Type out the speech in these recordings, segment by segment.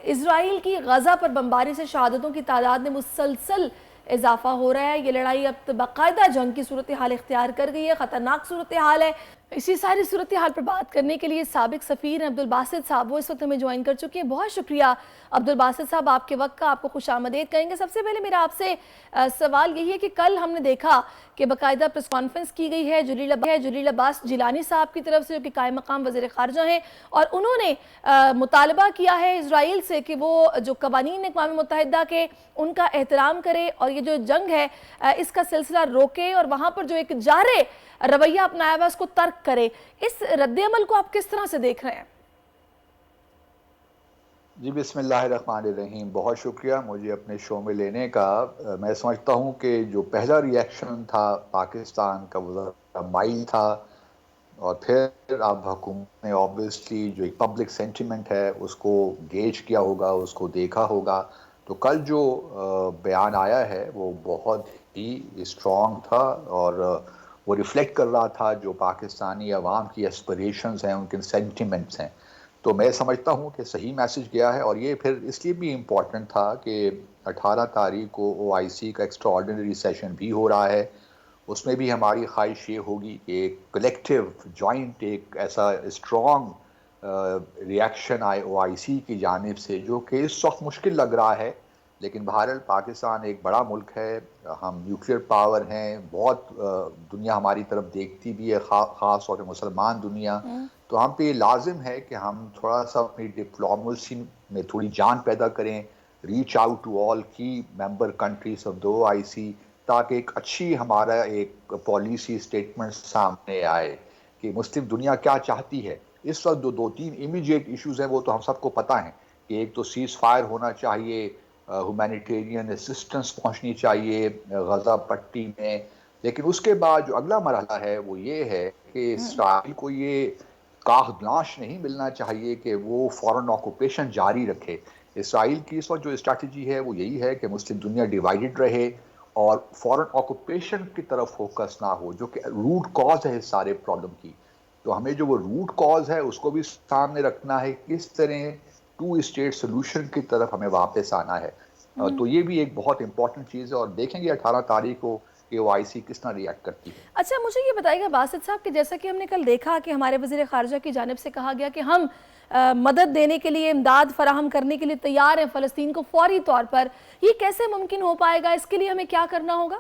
اسرائیل کی غزہ پر بمباری سے شہادتوں کی تعداد میں مسلسل اضافہ ہو رہا ہے. یہ لڑائی اب باقاعدہ جنگ کی صورتحال اختیار کر گئی ہے, خطرناک صورتحال ہے. اسی ساری صورتحال پر بات کرنے کے لیے سابق سفیر عبدالباسط صاحب وہ اس وقت ہمیں جوائن کر چکے ہیں. بہت شکریہ عبدالباسط صاحب آپ کے وقت کا, آپ کو خوش آمدید کہیں گے. سب سے پہلے میرا آپ سے سوال یہی ہے کہ کل ہم نے دیکھا کہ باقاعدہ پریس کانفرنس کی گئی ہے جلیل عباس جیلانی صاحب کی طرف سے, جو کہ قائم مقام وزیر خارجہ ہیں, اور انہوں نے مطالبہ کیا ہے اسرائیل سے کہ وہ جو قوانین اقوام متحدہ کے ان کا احترام کرے اور یہ جو جنگ ہے اس کا سلسلہ روکے, اور وہاں پر جو ایک جارح رویہ اپنایا ہوا ہے اس کو ترک کرے. اس رد عمل کو آپ کس طرح سے دیکھ رہے ہیں؟ جی بسم اللہ الرحمن الرحیم. بہت شکریہ مجھے اپنے شو میں لینے کا. میں سمجھتا ہوں کہ جو پہلا ری ایکشن تھا پاکستان کا وہ مائل تھا, اور پھر اب حکومت نے آبویسلی جو ایک پبلک سینٹیمنٹ ہے اس کو گیج کیا ہوگا, اس کو دیکھا ہوگا. تو کل جو بیان آیا ہے وہ بہت ہی اسٹرانگ تھا, اور وہ ریفلیکٹ کر رہا تھا جو پاکستانی عوام کی ایسپریشنز ہیں, ان کے سینٹیمنٹس ہیں. تو میں سمجھتا ہوں کہ صحیح میسج گیا ہے, اور یہ پھر اس لیے بھی امپورٹنٹ تھا کہ 18 تاریخ کو OIC کا ایکسٹرا آرڈنری سیشن بھی ہو رہا ہے. اس میں بھی ہماری خواہش یہ ہوگی کہ ایک کلیکٹیو جوائنٹ ایک ایسا اسٹرانگ ری ایکشن آئے OIC کی جانب سے, جو کہ اس وقت مشکل لگ رہا ہے. لیکن بہرحال پاکستان ایک بڑا ملک ہے, ہم نیوکلیئر پاور ہیں, بہت دنیا ہماری طرف دیکھتی بھی ہے, خاص طور پہ مسلمان دنیا. تو ہم پہ یہ لازم ہے کہ ہم تھوڑا سا اپنی ڈپلومیسی میں تھوڑی جان پیدا کریں, ریچ آؤٹ ٹو آل کی member countries of the OIC, تاکہ ایک اچھی ہمارا ایک پالیسی اسٹیٹمنٹ سامنے آئے کہ مسلم دنیا کیا چاہتی ہے. اس وقت جو 2-3 امیڈیٹ ایشوز ہیں وہ تو ہم سب کو پتہ ہیں کہ ایک تو سیز فائر ہونا چاہیے, ہیومینیٹیرین اسسٹنس پہنچنی چاہیے غزہ پٹی میں. لیکن اس کے بعد جو اگلا مرحلہ ہے وہ یہ ہے کہ اسرائیل کو یہ کاغ بلانش نہیں ملنا چاہیے کہ وہ فورن آکوپیشن جاری رکھے. اسرائیل کی اس وقت جو اسٹریٹجی ہے وہ یہی ہے کہ مسلم دنیا ڈیوائیڈڈ رہے اور فورن آکوپیشن کی طرف فوکس نہ ہو, جو کہ روٹ کاز ہے اس سارے پرابلم کی. تو ہمیں جو وہ روٹ کاز ہے اس کو بھی سامنے رکھنا ہے, کس طرح 2 اسٹیٹ سولوشن کی طرف ہمیں واپس آنا ہے. تو یہ بھی ایک بہت امپورٹنٹ چیز ہے, اور دیکھیں گے 18 تاریخ کو کہ OIC کس طرح ریئیکٹ کرتی ہے. اچھا مجھے یہ بتائیے گا باسط صاحب کہ جیسا کہ ہم نے کل دیکھا کہ ہمارے وزیر خارجہ کی جانب سے کہا گیا کہ ہم مدد دینے کے لیے, امداد فراہم کرنے کے لیے تیار ہیں فلسطین کو فوری طور پر. یہ کیسے ممکن ہو پائے گا؟ اس کے لیے ہمیں کیا کرنا ہوگا؟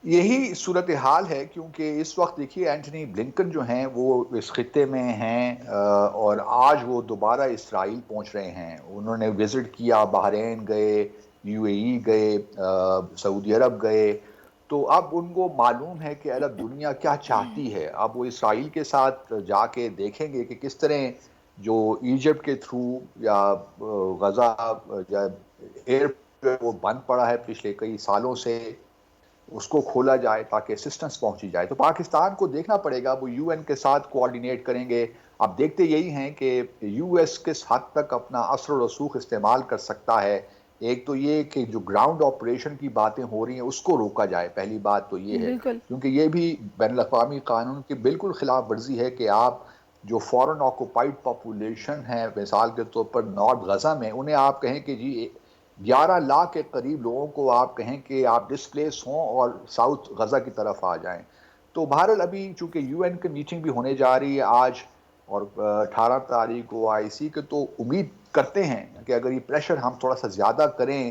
یہی صورتحال ہے, کیونکہ اس وقت دیکھیے اینٹنی بلنکن جو ہیں وہ اس خطے میں ہیں, اور آج وہ دوبارہ اسرائیل پہنچ رہے ہیں. انہوں نے وزٹ کیا, بحرین گئے, UAE گئے, سعودی عرب گئے. تو اب ان کو معلوم ہے کہ عرب دنیا کیا چاہتی ہے. اب وہ اسرائیل کے ساتھ جا کے دیکھیں گے کہ کس طرح جو ایجپٹ کے تھرو یا غزہ یا ایئر وہ بند پڑا ہے پچھلے کئی سالوں سے, اس کو کھولا جائے تاکہ اسسٹنس پہنچی جائے. تو پاکستان کو دیکھنا پڑے گا, وہ UN کے ساتھ کوآرڈینیٹ کریں گے. اب دیکھتے یہی ہیں کہ US کس حد تک اپنا اثر و رسوخ استعمال کر سکتا ہے. ایک تو یہ کہ جو گراؤنڈ آپریشن کی باتیں ہو رہی ہیں اس کو روکا جائے, پہلی بات تو یہ ہے, بالکل. کیونکہ یہ بھی بین الاقوامی قانون کی بالکل خلاف ورزی ہے کہ آپ جو فورن آکوپائڈ پاپولیشن ہے مثال کے طور پر نارتھ غزہ میں, انہیں آپ کہیں کہ جی 11 لاکھ کے قریب لوگوں کو آپ کہیں کہ آپ ڈسپلیس ہوں اور ساؤتھ غزہ کی طرف آ جائیں. تو بہرحال ابھی چونکہ UN کی میٹنگ بھی ہونے جا رہی ہے آج, اور 18 تاریخ کو OIC کے, تو امید کرتے ہیں کہ اگر یہ پریشر ہم تھوڑا سا زیادہ کریں,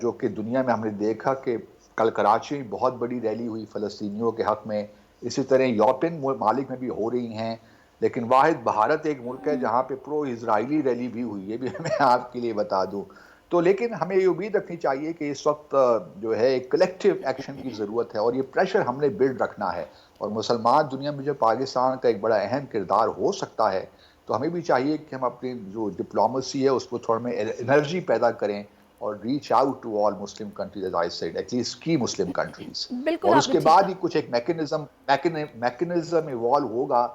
جو کہ دنیا میں ہم نے دیکھا کہ کل کراچی میں بہت بڑی ریلی ہوئی فلسطینیوں کے حق میں, اسی طرح یورپین ممالک میں بھی ہو رہی ہیں. لیکن واحد بھارت ایک ملک ہے جہاں پہ پرو اسرائیلی ریلی بھی ہوئی, یہ بھی میں آپ کے لیے بتا دوں. تو لیکن ہمیں یہ امید رکھنی چاہیے کہ اس وقت جو ہے ایک کلیکٹیو ایکشن کی ضرورت ہے, اور یہ پریشر ہم نے بلڈ رکھنا ہے. اور مسلمان دنیا میں جو پاکستان کا ایک بڑا اہم کردار ہو سکتا ہے, تو ہمیں بھی چاہیے کہ ہم اپنی جو ڈپلومیسی ہے اس کو تھوڑا میں انرجی پیدا کریں, اور reach out to all Muslim countries, as I said at least کی مسلم کنٹریز. بالکل اور آپ اس نے کے ٹھیک بعد کہا. ہی کچھ ایک میکنزم ایوالو ہوگا,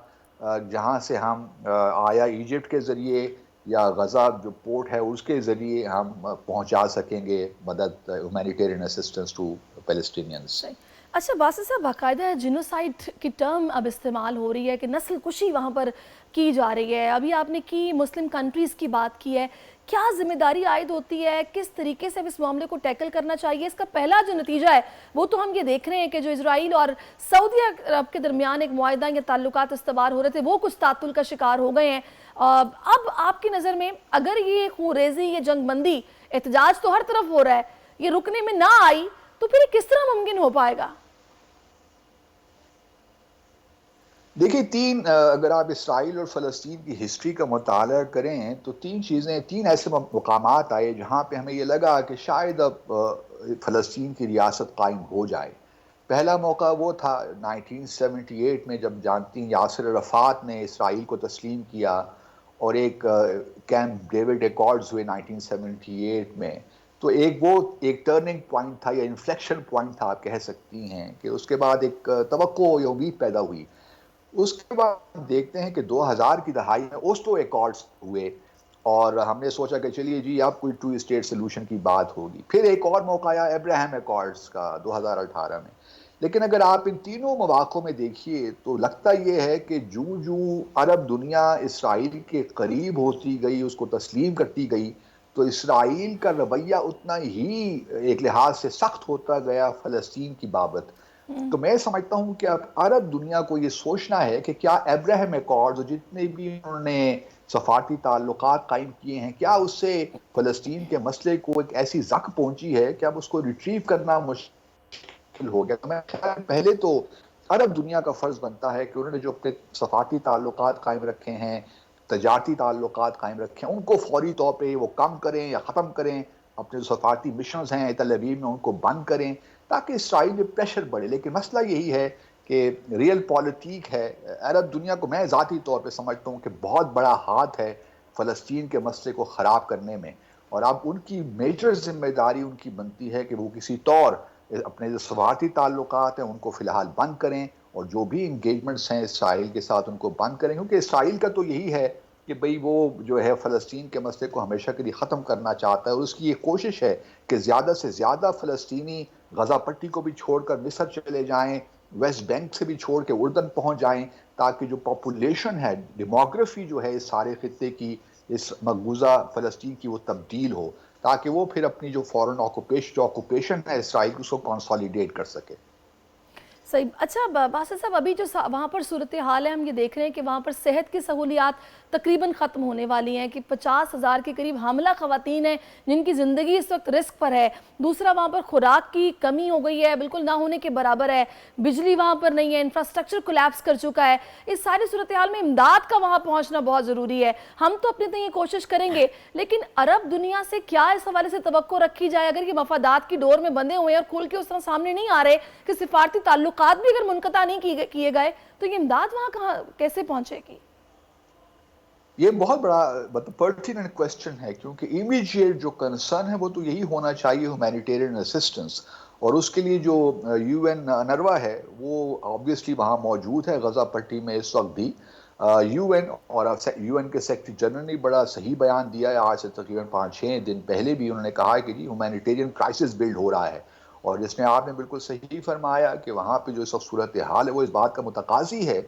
جہاں سے ہم آیا ایجپٹ کے ذریعے یا غزہ جو پورٹ ہے اس کے ذریعے ہم پہنچا سکیں گے مدد, ہیومینیٹیرین اسسٹنس ٹو پیلسٹینینز. صحیح. اچھا باسط صاحب، باقاعدہ جینوسائڈ کی ٹرم اب استعمال ہو رہی ہے کہ نسل کشی وہاں پر کی جا رہی ہے. ابھی آپ نے کی مسلم کنٹریز کی بات کی ہے، کیا ذمہ داری عائد ہوتی ہے، کس طریقے سے اس معاملے کو ٹیکل کرنا چاہیے؟ اس کا پہلا جو نتیجہ ہے وہ تو ہم یہ دیکھ رہے ہیں کہ جو اسرائیل اور سعودی عرب کے درمیان ایک معاہدہ یا تعلقات استوار ہو رہے تھے وہ کچھ تعطل کا شکار ہو گئے ہیں. اب آپ کی نظر میں اگر یہ خون ریزی، یہ جنگ بندی، احتجاج تو ہر طرف ہو رہا ہے، یہ رکنے میں نہ آئی تو پھر یہ کس طرح ممکن ہو پائے گا؟ دیکھیے اگر آپ اسرائیل اور فلسطین کی ہسٹری کا مطالعہ کریں تو تین ایسے مقامات آئے جہاں پہ ہمیں یہ لگا کہ شاید اب فلسطین کی ریاست قائم ہو جائے. پہلا موقع وہ تھا 1978 میں، جب جانتی ہیں یاسر عرفات نے اسرائیل کو تسلیم کیا اور ایک کیمپ ڈیوڈ ایکارڈز ہوئے 1978 میں. تو ایک ٹرننگ پوائنٹ تھا یا انفلیکشن پوائنٹ تھا آپ کہہ سکتی ہیں، کہ اس کے بعد ایک توقع یا امید پیدا ہوئی. اس کے بعد ہم دیکھتے ہیں کہ 2000 کی دہائی میں اوسلو ایکارڈز ہوئے اور ہم نے سوچا کہ چلیے جی اب کوئی 2 اسٹیٹ سلوشن کی بات ہوگی. پھر ایک اور موقع آیا ابراہیم ایکارڈز کا 2018 میں. لیکن اگر آپ ان تینوں مواقعوں میں دیکھیے تو لگتا یہ ہے کہ عرب دنیا اسرائیل کے قریب ہوتی گئی، اس کو تسلیم کرتی گئی، تو اسرائیل کا رویہ اتنا ہی ایک لحاظ سے سخت ہوتا گیا فلسطین کی بابت. تو میں سمجھتا ہوں کہ اب عرب دنیا کو یہ سوچنا ہے کہ کیا ابراہیم ایکارڈز جتنے بھی انہوں نے سفارتی تعلقات قائم کیے ہیں، کیا اس سے فلسطین کے مسئلے کو ایک ایسی زخم پہنچی ہے کہ اب اس کو ریٹریو کرنا مشکل ہو گیا. تو میں پہلے تو عرب دنیا کا فرض بنتا ہے کہ انہوں نے جو اپنے سفارتی تعلقات قائم رکھے ہیں، تجارتی تعلقات قائم رکھے ہیں، ان کو فوری طور پہ وہ کم کریں یا ختم کریں. اپنے جو سفارتی مشنز ہیں تل ابیب میں ان کو بند کریں تاکہ اسرائیل میں پریشر بڑھے. لیکن مسئلہ یہی ہے کہ ریئل پالیٹیک ہے. عرب دنیا کو میں ذاتی طور پہ سمجھتا ہوں کہ بہت بڑا ہاتھ ہے فلسطین کے مسئلے کو خراب کرنے میں، اور اب ان کی میجر ذمہ داری ان کی بنتی ہے کہ وہ کسی طور اپنے جو سفارتی تعلقات ہیں ان کو فی الحال بند کریں، اور جو بھی انگیجمنٹس ہیں اسرائیل کے ساتھ ان کو بند کریں. کیونکہ اسرائیل کا تو یہی ہے کہ بھئی وہ جو ہے فلسطین کے مسئلے کو ہمیشہ کے لیے ختم کرنا چاہتا ہے، اور اس کی یہ کوشش ہے کہ زیادہ سے زیادہ فلسطینی غزہ پٹی کو بھی چھوڑ کر مصر چلے جائیں، ویسٹ بینک سے بھی چھوڑ کے اردن پہنچ جائیں، تاکہ جو پاپولیشن ہے، ڈیموگرافی جو ہے اس سارے خطے کی، اس مقبوضہ فلسطین کی، وہ تبدیل ہو، تاکہ وہ پھر اپنی جو فورن آکوپیشن ہے اسرائیل کو کنسالیڈیٹ کر سکے. صحیح. اچھا باسط صاحب، ابھی جو وہاں پر صورتحال ہے ہم یہ دیکھ رہے ہیں کہ وہاں پر صحت کی سہولیات تقریباً ختم ہونے والی ہیں، کہ 50,000 کے قریب حاملہ خواتین ہیں جن کی زندگی اس وقت رسک پر ہے. دوسرا، وہاں پر خوراک کی کمی ہو گئی ہے، بالکل نہ ہونے کے برابر ہے. بجلی وہاں پر نہیں ہے، انفراسٹرکچر کولیپس کر چکا ہے. اس ساری صورتحال میں امداد کا وہاں پہنچنا بہت ضروری ہے. ہم تو اپنے تئیں یہ کوشش کریں گے، لیکن عرب دنیا سے کیا اس حوالے سے توقع رکھی جائے؟ اگر یہ مفادات کی ڈور میں بندے ہوئے ہیں اور کھول کے اس طرح سامنے نہیں آ رہے کہ سفارتی تعلقات بھی اگر منقطع نہیں کیے گئے تو یہ امداد وہاں کیسے پہنچے گی؟ یہ بہت بڑا پرٹیننٹ کوسچن ہے، کیونکہ امیجیٹ جو کنسرن ہے وہ تو یہی ہونا چاہیے ہیومینیٹیرین اسسٹنس، اور اس کے لیے جو یو این انروا ہے وہ آبویسلی وہاں موجود ہے غزہ پٹی میں اس وقت بھی. یو این کے سیکرٹری جنرل نے بڑا صحیح بیان دیا ہے، آج سے تقریباً 5-6 دن پہلے بھی انہوں نے کہا ہے کہ جی ہیومینیٹیرین کرائسس بلڈ ہو رہا ہے. اور جس نے آپ نے بالکل صحیح فرمایا کہ وہاں پہ جو اس وقت صورتحال ہے وہ اس بات کا متقاضی ہے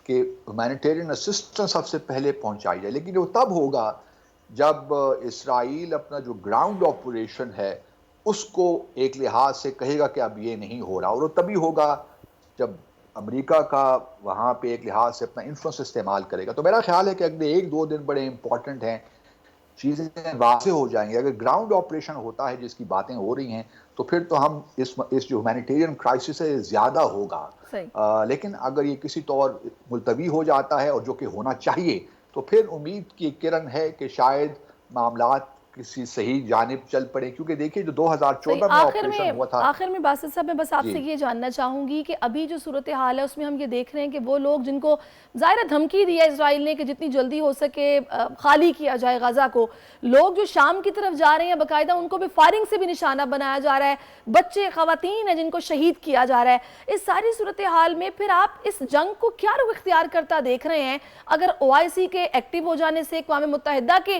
کہ ہیومینیٹیرین اسسٹنس سب سے پہلے پہنچائی جائے. لیکن وہ تب ہوگا جب اسرائیل اپنا جو گراؤنڈ آپریشن ہے اس کو ایک لحاظ سے کہے گا کہ اب یہ نہیں ہو رہا، اور وہ تبھی ہوگا جب امریکہ کا وہاں پہ ایک لحاظ سے اپنا انفلوئنس استعمال کرے گا. تو میرا خیال ہے کہ اگلے 1-2 دن بڑے امپورٹنٹ ہیں، چیزیں واضح ہو جائیں گے. اگر گراؤنڈ آپریشن ہوتا ہے جس کی باتیں ہو رہی ہیں تو پھر تو ہم اس جو ہیومینیٹیرین کرائسس ہے زیادہ ہوگا. لیکن اگر یہ کسی طور ملتوی ہو جاتا ہے، اور جو کہ ہونا چاہیے، تو پھر امید کی کرن ہے کہ شاید معاملات کسی صحیح جانب چل پڑے. کیونکہ دیکھیے جو 2014 میں آپریشن ہوا تھا. آخر میں باسط صاحب میں بس آپ جی سے یہ جاننا چاہوں گی کہ ابھی جو صورتحال ہے اس میں ہم یہ دیکھ رہے ہیں کہ وہ لوگ جن کو ظاہر دھمکی دی ہے اسرائیل نے کہ جتنی جلدی ہو سکے خالی کیا جائے غزہ کو، لوگ جو شام کی طرف جا رہے ہیں باقاعدہ ان کو بھی فائرنگ سے بھی نشانہ بنایا جا رہا ہے، بچے خواتین ہیں جن کو شہید کیا جا رہا ہے. اس ساری صورتحال میں پھر آپ اس جنگ کو کیا رخ اختیار کرتا دیکھ رہے ہیں؟ اگر OIC کے ایکٹیو ہو جانے سے، اقوام متحدہ کی